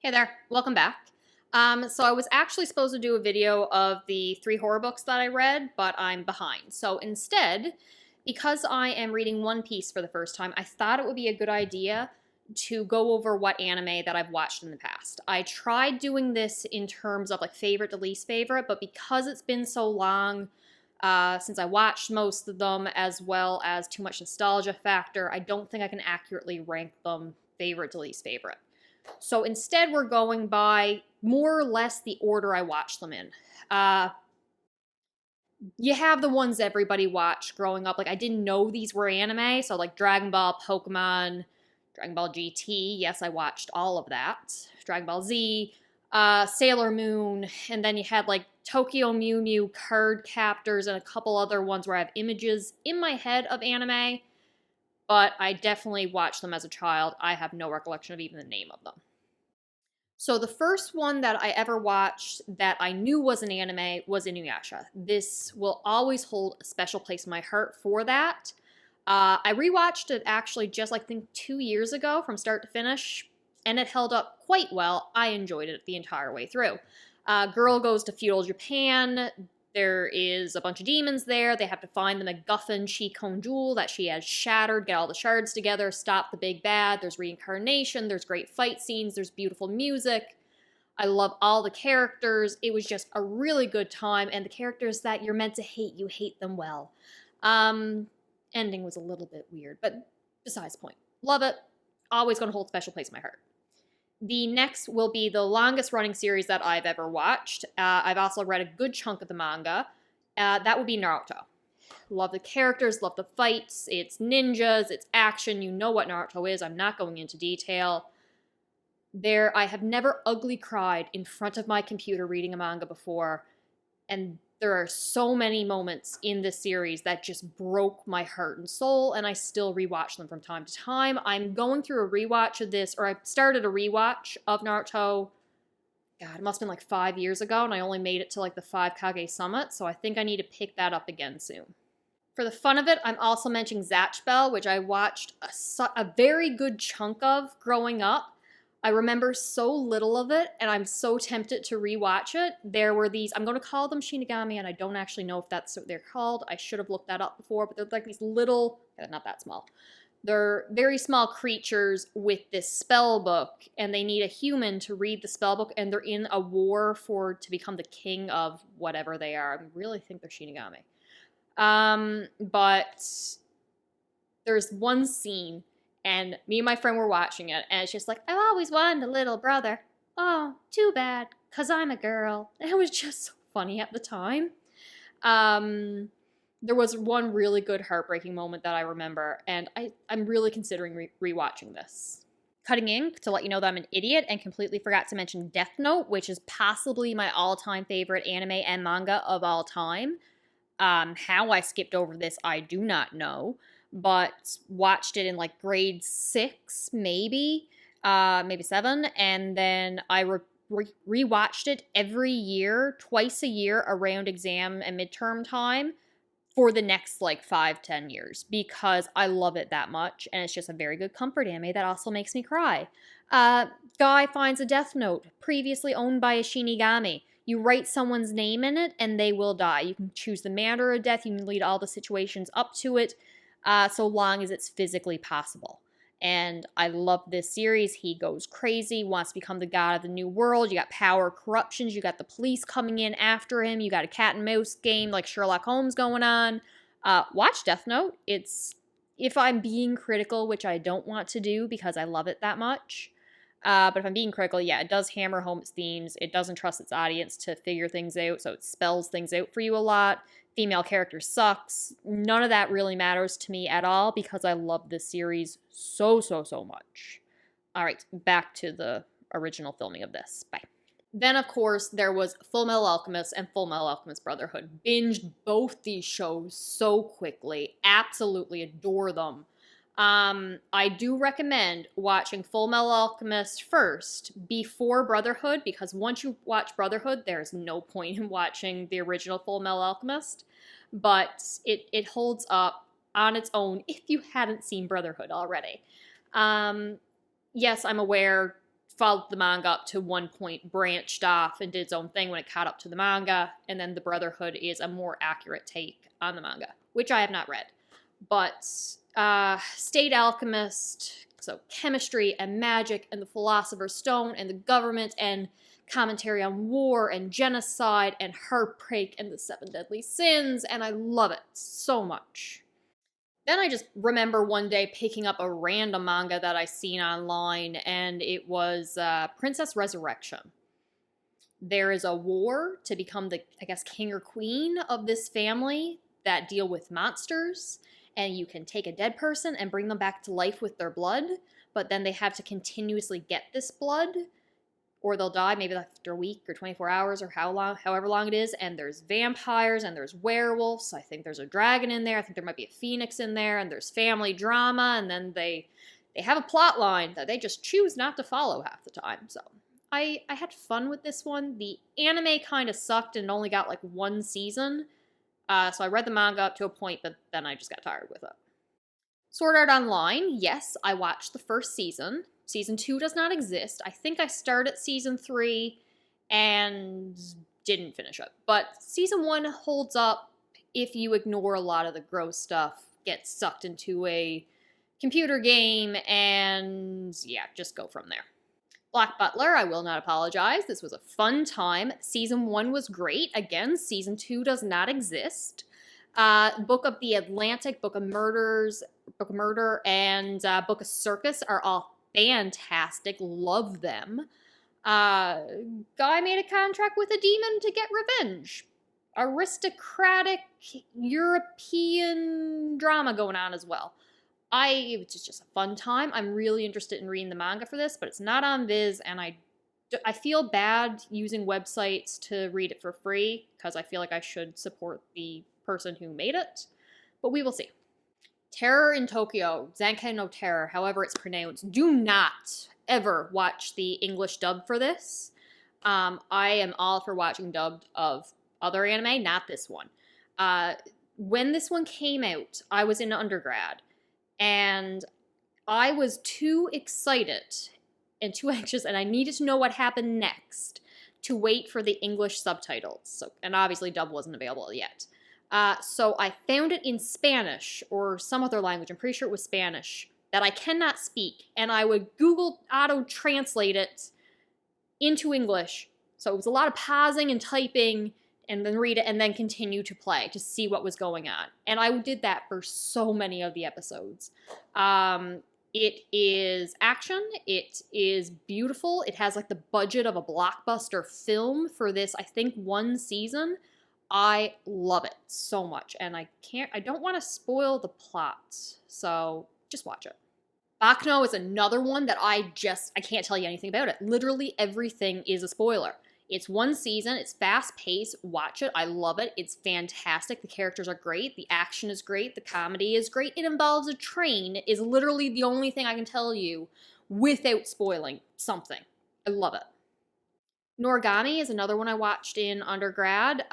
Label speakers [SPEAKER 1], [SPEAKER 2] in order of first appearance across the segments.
[SPEAKER 1] Hey there, welcome back. So I was actually supposed to do a video of the 3 horror books that I read, but I'm behind. So instead, because I am reading One Piece for the first time, I thought it would be a good idea to go over what anime that I've watched in the past. I tried doing this in terms of like favorite to least favorite, but because it's been so long since I watched most of them, as well as too much nostalgia factor, I don't think I can accurately rank them favorite to least favorite. So instead, we're going by more or less the order I watched them in. Uh, you have the ones everybody watched growing up. Like, I didn't know these were anime, so like Dragon Ball, Pokemon, Dragon Ball GT. Yes, I watched all of that. Dragon Ball Z, Sailor Moon, and then you had like Tokyo Mew Mew, Card Captors, and a couple other ones where I have images in my head of anime, but I definitely watched them as a child. I have no recollection of even the name of them. So the first one that I ever watched that I knew was an anime was Inuyasha. This will always hold a special place in my heart for that. I rewatched it actually just like I think 2 years ago from start to finish, and it held up quite well. I enjoyed it the entire way through. Girl goes to feudal Japan. There is a bunch of demons there. They have to find the MacGuffin Shikon jewel that she has shattered, get all the shards together, stop the big bad. There's reincarnation, there's great fight scenes, there's beautiful music. I love all the characters. It was just a really good time, and the characters that you're meant to hate, you hate them well. Ending was a little bit weird, but besides the point. Love it. Always going to hold a special place in my heart. The next will be the longest running series that I've ever watched. I've also read a good chunk of the manga. That would be Naruto. Love the characters, love the fights. It's ninjas, it's action. You know what Naruto is. I'm not going into detail. I have never ugly cried in front of my computer reading a manga before, and there are so many moments in this series that just broke my heart and soul, and I still rewatch them from time to time. I'm going through a rewatch of this, or I started a rewatch of Naruto, God, it must have been like 5 years ago, and I only made it to like the 5 Kage Summit, so I think I need to pick that up again soon. For the fun of it, I'm also mentioning Zatch Bell, which I watched a very good chunk of growing up. I remember so little of it, and I'm so tempted to rewatch it. There were these, I'm going to call them Shinigami, and I don't actually know if that's what they're called. I should have looked that up before, but they're like these little, not that small. They're very small creatures with this spell book, and they need a human to read the spell book, and they're in a war to become the king of whatever they are. I really think they're Shinigami. But there's one scene, and me and my friend were watching it, and it's just like, I've always wanted a little brother. Oh, too bad, 'cause I'm a girl. And it was just so funny at the time. There was one really good heartbreaking moment that I remember, and I'm really considering rewatching this. Cutting ink to let you know that I'm an idiot and completely forgot to mention Death Note, which is possibly my all-time favorite anime and manga of all time. How I skipped over this, I do not know, but watched it in like grade 6, maybe 7, and then I rewatched it every year, twice a year around exam and midterm time for the next like 5-10 years because I love it that much, and it's just a very good comfort anime that also makes me cry. Guy finds a Death Note previously owned by a Shinigami. You write someone's name in it, and they will die. You can choose the manner of death. You can lead all the situations up to it, so long as it's physically possible. And I love this series. He goes crazy, wants to become the god of the new world. You got power corruptions. You got the police coming in after him. You got a cat and mouse game like Sherlock Holmes going on. Watch Death Note. If I'm being critical, which I don't want to do because I love it that much, but if I'm being critical, yeah, it does hammer home its themes. It doesn't trust its audience to figure things out, so it spells things out for you a lot. Female character sucks. None of that really matters to me at all because I love this series so, so, so much. All right, back to the original filming of this. Bye. Then, of course, there was Full Metal Alchemist and Full Metal Alchemist Brotherhood. Binged both these shows so quickly. Absolutely adore them. I do recommend watching Full Metal Alchemist first before Brotherhood, because once you watch Brotherhood, there's no point in watching the original Full Metal Alchemist. But it holds up on its own if you hadn't seen Brotherhood already. Yes, I'm aware followed the manga up to one point, branched off and did its own thing when it caught up to the manga, and then the Brotherhood is a more accurate take on the manga, which I have not read. But State Alchemist, so chemistry and magic and the Philosopher's Stone and the government and commentary on war and genocide and heartbreak and the Seven Deadly Sins, and I love it so much. Then I just remember one day picking up a random manga that I seen online, and it was Princess Resurrection. There is a war to become the, I guess, king or queen of this family that deal with monsters, and you can take a dead person and bring them back to life with their blood, but then they have to continuously get this blood, or they'll die maybe after a week or 24 hours or however long it is, and there's vampires and there's werewolves. I think there's a dragon in there. I think there might be a phoenix in there, and there's family drama, and then they have a plot line that they just choose not to follow half the time. So I had fun with this one. The anime kind of sucked and only got like one season, so I read the manga up to a point, but then I just got tired with it. Sword Art Online, yes, I watched the first season. Season 2 does not exist. I think I started Season 3 and didn't finish it. But Season 1 holds up if you ignore a lot of the gross stuff, get sucked into a computer game, and yeah, just go from there. Black Butler, I will not apologize. This was a fun time. Season 1 was great. Again, Season 2 does not exist. Book of the Atlantic, Book of Murder, and Book of Circus are all fantastic. Love them. Guy made a contract with a demon to get revenge. Aristocratic European drama going on as well. It was just a fun time. I'm really interested in reading the manga for this, but it's not on Viz, and I feel bad using websites to read it for free because I feel like I should support the person who made it, but we will see. Terror in Tokyo, Zanken no Terror, however it's pronounced. Do not ever watch the English dub for this. I am all for watching dubbed of other anime, not this one. When this one came out, I was in undergrad, and I was too excited and too anxious, and I needed to know what happened next to wait for the English subtitles. So, and obviously dub wasn't available yet. So I found it in Spanish or some other language, I'm pretty sure it was Spanish, that I cannot speak, and I would Google auto-translate it into English. So it was a lot of pausing and typing, and then read it, and then continue to play to see what was going on. And I did that for so many of the episodes. It is action, it is beautiful, it has like the budget of a blockbuster film for this, I think, one season. I love it so much, and I don't want to spoil the plot, so just watch it. Baccano is another one that I can't tell you anything about it. Literally everything is a spoiler. It's one season, it's fast-paced, watch it, I love it, it's fantastic, the characters are great, the action is great, the comedy is great, it involves a train, is literally the only thing I can tell you without spoiling something. I love it. Noragami is another one I watched in undergrad.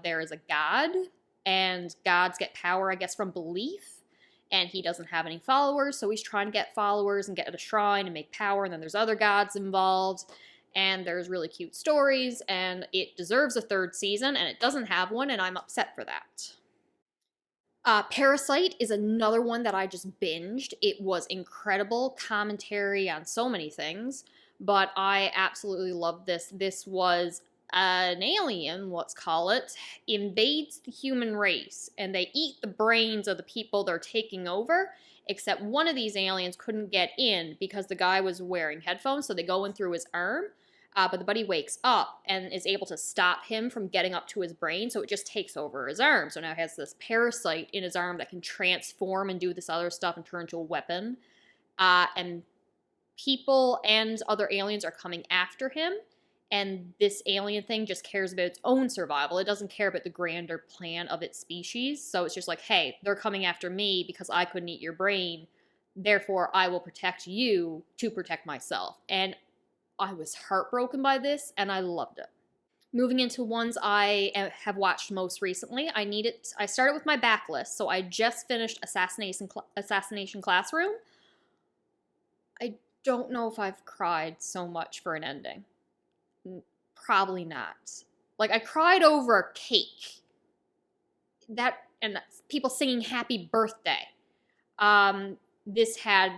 [SPEAKER 1] There is a god, and gods get power, I guess, from belief, and he doesn't have any followers, so he's trying to get followers and get at a shrine and make power, and then there's other gods involved, and there's really cute stories, and it deserves a third season, and it doesn't have one, and I'm upset for that. Parasite is another one that I just binged. It was incredible commentary on so many things, but I absolutely loved this. This was an alien, let's call it, invades the human race, and they eat the brains of the people they're taking over, except one of these aliens couldn't get in because the guy was wearing headphones, so they go in through his arm, but the buddy wakes up and is able to stop him from getting up to his brain, so it just takes over his arm. So now he has this parasite in his arm that can transform and do this other stuff and turn into a weapon, and people and other aliens are coming after him, and this alien thing just cares about its own survival. It doesn't care about the grander plan of its species, so it's just like, hey, they're coming after me because I couldn't eat your brain, therefore I will protect you to protect myself. And I was heartbroken by this, and I loved it. Moving into ones I have watched most recently, I started with my backlist, so I just finished Assassination Classroom. I don't know if I've cried so much for an ending. Probably not. Like, I cried over a cake. That, and people singing happy birthday. This had,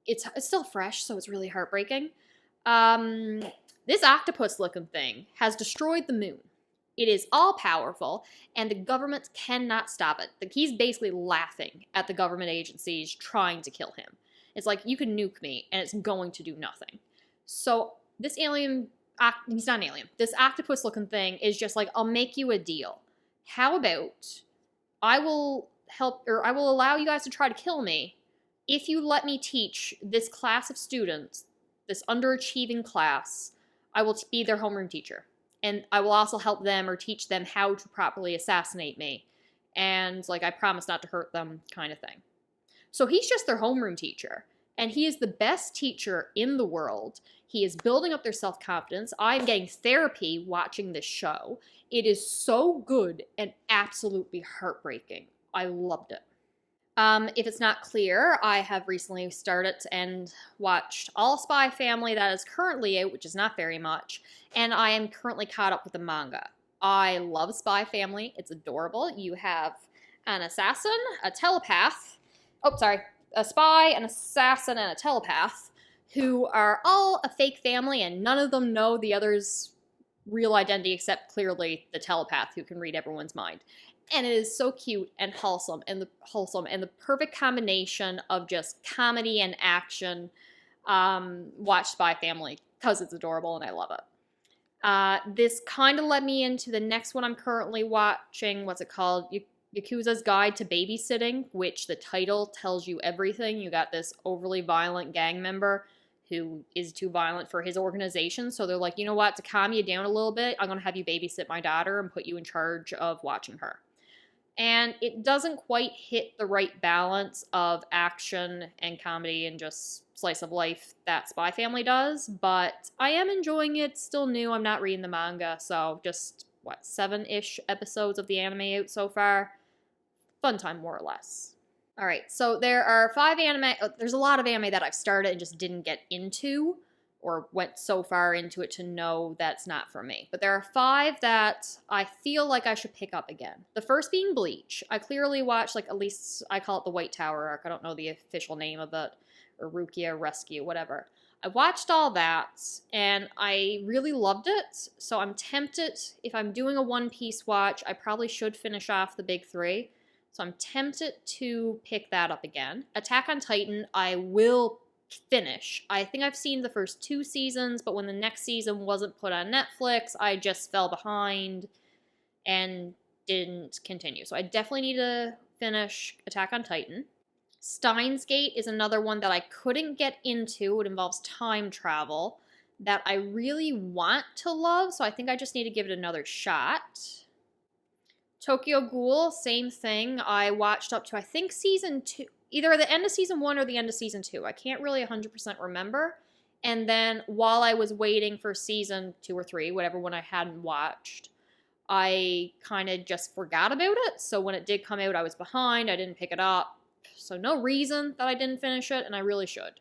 [SPEAKER 1] it's still fresh, so it's really heartbreaking. This octopus looking thing has destroyed the moon. It is all powerful, and the government cannot stop it. He's basically laughing at the government agencies trying to kill him. It's like, you can nuke me, and it's going to do nothing. So this alien, he's not an alien, this octopus looking thing is just like, I'll make you a deal. How about I will help, or I will allow you guys to try to kill me if you let me teach this class of students, this underachieving class. I will be their homeroom teacher. And I will also help them or teach them how to properly assassinate me. And, like, I promise not to hurt them, kind of thing. So he's just their homeroom teacher. And he is the best teacher in the world. He is building up their self-confidence. I'm getting therapy watching this show. It is so good and absolutely heartbreaking. I loved it. If it's not clear, I have recently started and watched all Spy Family that is currently out, which is not very much, and I am currently caught up with the manga. I love Spy Family. It's adorable. You have an assassin, a telepath, a spy, an assassin, and a telepath who are all a fake family, and none of them know the other's real identity except clearly the telepath who can read everyone's mind. And it is so cute and wholesome, and the perfect combination of just comedy and action. Watch Spy Family because it's adorable and I love it. This kind of led me into the next one I'm currently watching. What's it called? Yakuza's Guide to Babysitting, which the title tells you everything. You got this overly violent gang member who is too violent for his organization. So they're like, you know what? To calm you down a little bit, I'm going to have you babysit my daughter and put you in charge of watching her. And it doesn't quite hit the right balance of action and comedy and just slice of life that Spy Family does, but I am enjoying it. It's still new. I'm not reading the manga, so just, 7-ish episodes of the anime out so far. Fun time, more or less. All right, so there are 5 anime. There's a lot of anime that I've started and just didn't get into, or went so far into it to know that's not for me. But there are 5 that I feel like I should pick up again. The first being Bleach. I clearly watched, like, at least I call it the White Tower arc. I don't know the official name of it, or Rukia Rescue, whatever. I watched all that, and I really loved it, so I'm tempted, if I'm doing a One Piece watch, I probably should finish off the big 3. So I'm tempted to pick that up again. Attack on Titan, I will finish. I think I've seen the first 2 seasons, but when the next season wasn't put on Netflix, I just fell behind and didn't continue. So I definitely need to finish Attack on Titan. Steins Gate is another one that I couldn't get into. It involves time travel that I really want to love, so I think I just need to give it another shot. Tokyo Ghoul, same thing. I watched up to, I think, season 2. Either the end of season 1 or the end of season 2. I can't really 100% remember. And then while I was waiting for season 2 or 3, whatever one I hadn't watched, I kind of just forgot about it. So when it did come out, I was behind. I didn't pick it up. So no reason that I didn't finish it, and I really should.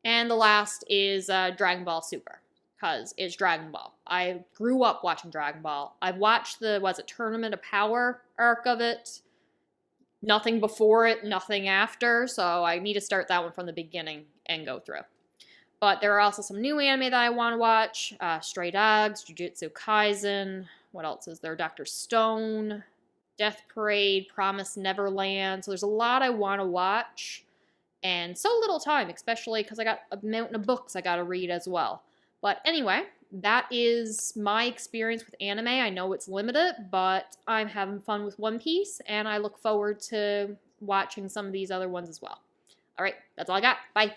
[SPEAKER 1] And the last is Dragon Ball Super, because it's Dragon Ball. I grew up watching Dragon Ball. I've watched the, Tournament of Power arc of it. Nothing before it, nothing after, so I need to start that one from the beginning and go through. But there are also some new anime that I want to watch. Stray Dogs, Jujutsu Kaisen, what else is there? Dr. Stone, Death Parade, Promise Neverland. So there's a lot I want to watch, and so little time, especially because I got a mountain of books I got to read as well. But anyway, that is my experience with anime. I know it's limited, but I'm having fun with One Piece, and I look forward to watching some of these other ones as well. All right, that's all I got. Bye.